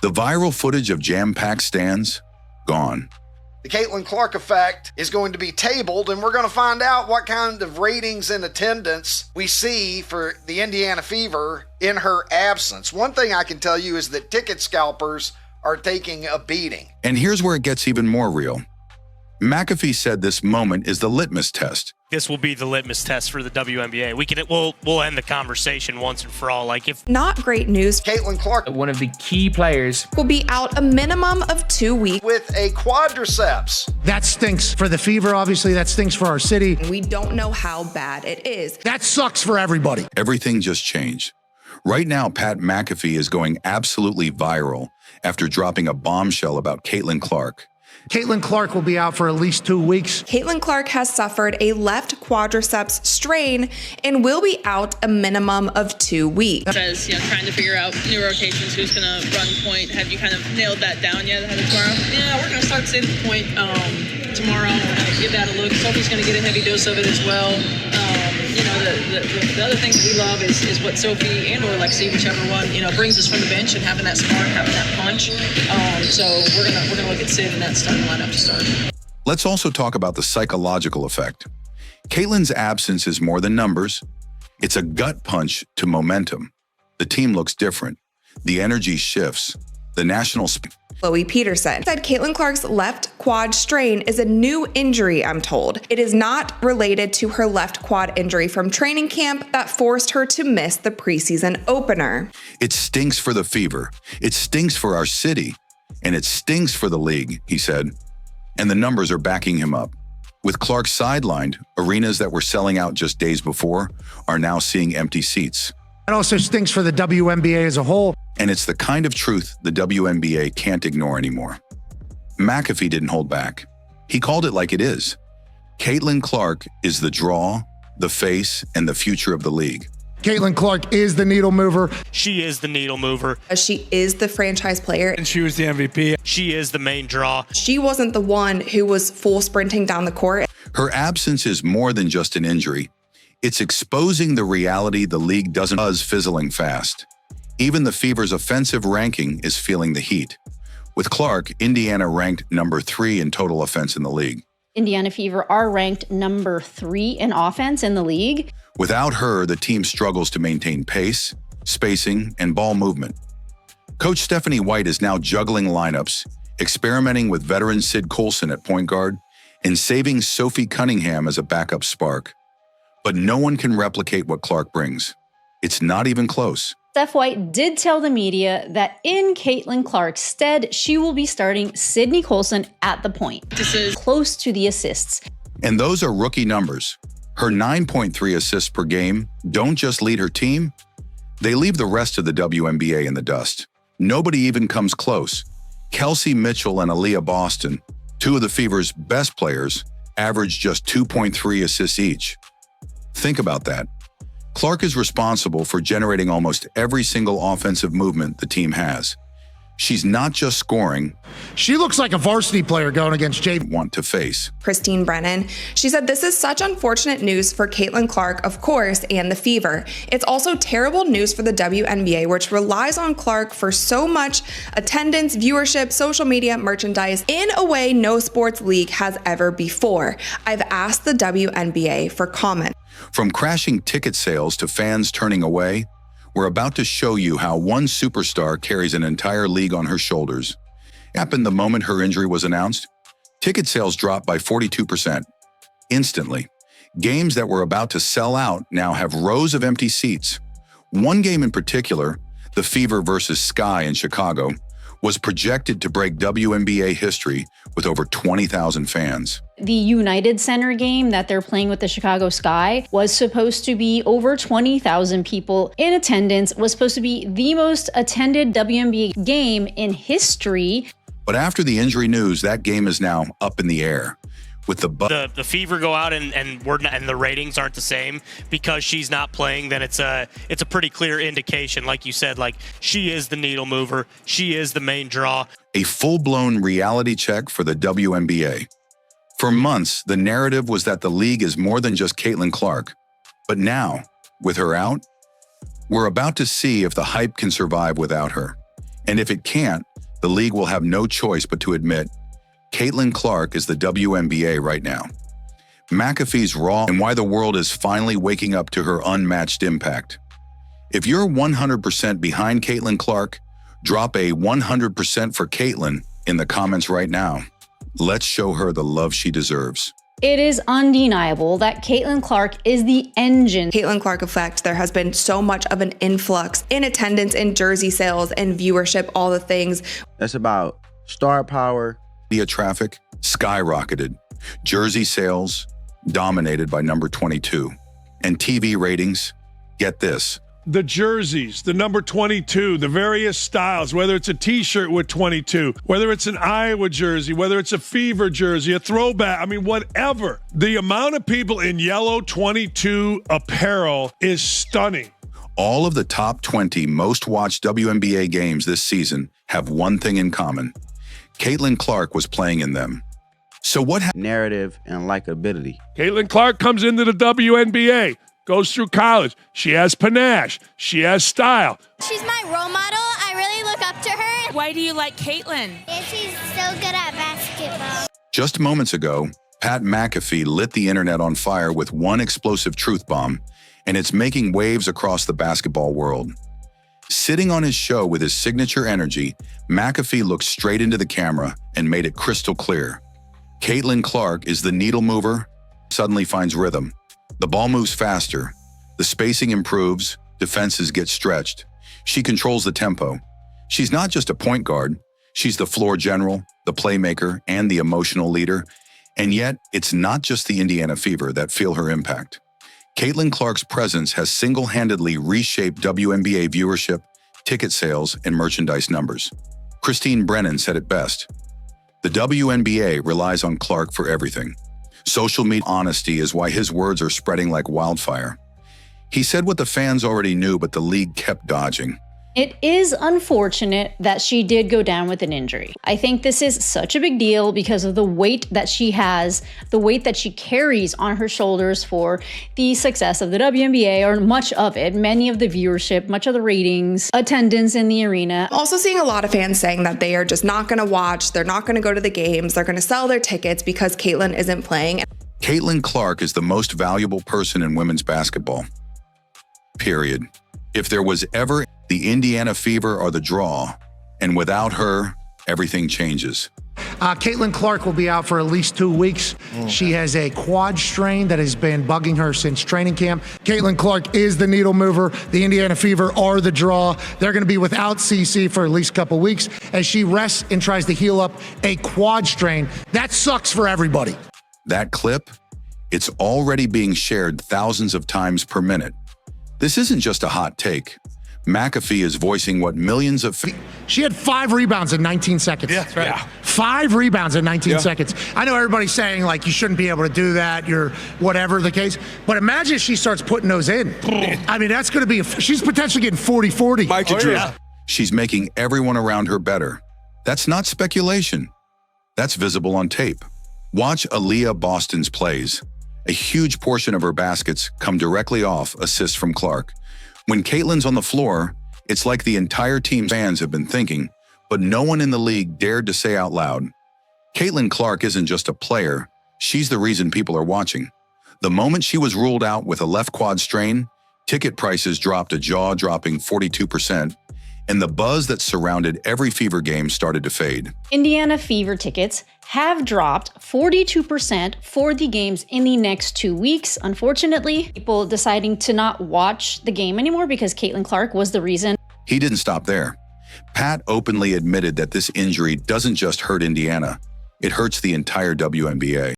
The viral footage of jam-packed stands, gone. The Caitlin Clark effect is going to be tabled, and we're going to find out what kind of ratings and attendance we see for the Indiana Fever in her absence. One thing I can tell you is that ticket scalpers are taking a beating. And here's where it gets even more real. McAfee said this moment is the litmus test. This will be the litmus test for the WNBA. We'll end the conversation once and for all. Not great news. Caitlin Clark, one of the key players, will be out a minimum of 2 weeks with a quadriceps. That stinks for the Fever, obviously. That stinks for our city. We don't know how bad it is. That sucks for everybody. Everything just changed. Right now, Pat McAfee is going absolutely viral after dropping a bombshell about Caitlin Clark. Caitlin Clark will be out for at least 2 weeks. Caitlin Clark has suffered a left quadriceps strain and will be out a minimum of 2 weeks. As trying to figure out new rotations, who's going to run point. Have you kind of nailed that down yet ahead of tomorrow? Yeah, we're going to start saving point tomorrow. We're going to give that a look. Sophie's going to get a heavy dose of it as well. The other thing that we love is what Sophie and or Lexi, whichever one, brings us from the bench and having that spark, having that punch. So we're gonna look at Sid in that starting lineup to start. Let's also talk about the psychological effect. Caitlin's absence is more than numbers. It's a gut punch to momentum. The team looks different. The energy shifts. The national Chloe Peterson said Caitlin Clark's left quad strain is a new injury, I'm told. It is not related to her left quad injury from training camp that forced her to miss the preseason opener. It stinks for the Fever. It stinks for our city. And it stings for the league, he said. And the numbers are backing him up. With Clark sidelined, arenas that were selling out just days before are now seeing empty seats. It also stinks for the WNBA as a whole. And it's the kind of truth the WNBA can't ignore anymore. McAfee didn't hold back. He called it like it is. Caitlin Clark is the draw, the face, and the future of the league. Caitlin Clark is the needle mover. She is the needle mover. She is the franchise player. and she was the MVP. She is the main draw. She wasn't the one who was full sprinting down the court. Her absence is more than just an injury. It's exposing the reality the league doesn't fizzling fast. Even the Fever's offensive ranking is feeling the heat. With Clark, Indiana ranked number 3 in total offense in the league. Indiana Fever are ranked number 3 in offense in the league. Without her, the team struggles to maintain pace, spacing, and ball movement. Coach Stephanie White is now juggling lineups, experimenting with veteran Sid Colson at point guard, and saving Sophie Cunningham as a backup spark. But no one can replicate what Clark brings. It's not even close. Steph White did tell the media that in Caitlin Clark's stead, she will be starting Sydney Colson at the point. This is close to the assists. And those are rookie numbers. Her 9.3 assists per game don't just lead her team, they leave the rest of the WNBA in the dust. Nobody even comes close. Kelsey Mitchell and Aaliyah Boston, 2 of the Fever's best players, average just 2.3 assists each. Think about that. Clark is responsible for generating almost every single offensive movement the team has. She's not just scoring. She looks like a varsity player going against Jay. Want to face. Christine Brennan. She said this is such unfortunate news for Caitlin Clark, of course, and the Fever. It's also terrible news for the WNBA, which relies on Clark for so much attendance, viewership, social media, merchandise, in a way no sports league has ever before. I've asked the WNBA for comment. From crashing ticket sales to fans turning away, we're about to show you how one superstar carries an entire league on her shoulders. It happened the moment her injury was announced. Ticket sales dropped by 42%. Instantly. Games that were about to sell out now have rows of empty seats. One game in particular, the Fever versus Sky in Chicago, was projected to break WNBA history with over 20,000 fans. The United Center game that they're playing with the Chicago Sky was supposed to be over 20,000 people in attendance, was supposed to be the most attended WNBA game in history. But after the injury news, that game is now up in the air. With the Fever go out and the ratings aren't the same because she's not playing, then it's a pretty clear indication, like you said, like she is the needle mover, she is the main draw. A full-blown reality check for the WNBA. For months, the narrative was that the league is more than just Caitlin Clark. But now, with her out, we're about to see if the hype can survive without her. And if it can't, the league will have no choice but to admit Caitlin Clark is the WNBA right now. McAfee's raw and why the world is finally waking up to her unmatched impact. If you're 100% behind Caitlin Clark, drop a 100% for Caitlin in the comments right now. Let's show her the love she deserves. It is undeniable that Caitlin Clark is the engine. Caitlin Clark effect, there has been so much of an influx in attendance, in jersey sales, and viewership, all the things. That's about star power. Media traffic skyrocketed. Jersey sales dominated by number 22. And TV ratings, get this. The jerseys, the number 22, the various styles, whether it's a t-shirt with 22, whether it's an Iowa jersey, whether it's a Fever jersey, a throwback, I mean, whatever. The amount of people in yellow 22 apparel is stunning. All of the top 20 most watched WNBA games this season have one thing in common. Caitlin Clark was playing in them. So what Narrative and likability. Caitlin Clark comes into the WNBA, goes through college. She has panache. She has style. She's my role model. I really look up to her. Why do you like Caitlin? She's so good at basketball. Just moments ago, Pat McAfee lit the internet on fire with one explosive truth bomb, and it's making waves across the basketball world. Sitting on his show with his signature energy, McAfee looked straight into the camera and made it crystal clear. Caitlin Clark is the needle mover, suddenly finds rhythm. The ball moves faster, the spacing improves, defenses get stretched. She controls the tempo. She's not just a point guard, she's the floor general, the playmaker, and the emotional leader. And yet, it's not just the Indiana Fever that feel her impact. Caitlin Clark's presence has single-handedly reshaped WNBA viewership, ticket sales, and merchandise numbers. Christine Brennan said it best. The WNBA relies on Clark for everything. Social media honesty is why his words are spreading like wildfire. He said what the fans already knew, but the league kept dodging. It is unfortunate that she did go down with an injury. I think this is such a big deal because of the weight that she has, the weight that she carries on her shoulders for the success of the WNBA, or much of it, many of the viewership, much of the ratings, attendance in the arena. I'm also seeing a lot of fans saying that they are just not going to watch, they're not going to go to the games, they're going to sell their tickets because Caitlin isn't playing. Caitlin Clark is the most valuable person in women's basketball. Period. If there was ever the Indiana Fever are the draw, and without her, everything changes. Caitlin Clark will be out for at least 2 weeks. She has a quad strain that has been bugging her since training camp. Caitlin Clark is the needle mover. The Indiana Fever are the draw. They're going to be without CC for at least a couple weeks as she rests and tries to heal up a quad strain. That sucks for everybody. That clip, it's already being shared thousands of times per minute. This isn't just a hot take. McAfee is voicing what millions of... She had 5 rebounds in 19 seconds. Yeah, that's right. Yeah. 5 rebounds in 19 seconds. I know everybody's saying, like, you shouldn't be able to do that, you're whatever the case. But imagine if she starts putting those in. I mean, that's going to be... She's potentially getting 40-40. Mike Drew. Yeah. She's making everyone around her better. That's not speculation. That's visible on tape. Watch Aaliyah Boston's plays. A huge portion of her baskets come directly off assists from Clark. When Caitlin's on the floor, it's like the entire team's fans have been thinking, but no one in the league dared to say out loud, Caitlin Clark isn't just a player, she's the reason people are watching. The moment she was ruled out with a left quad strain, ticket prices dropped a jaw-dropping 42%, and the buzz that surrounded every Fever game started to fade. Indiana Fever tickets have dropped 42% for the games in the next 2 weeks. Unfortunately, people deciding to not watch the game anymore because Caitlin Clark was the reason. He didn't stop there. Pat openly admitted that this injury doesn't just hurt Indiana, it hurts the entire WNBA.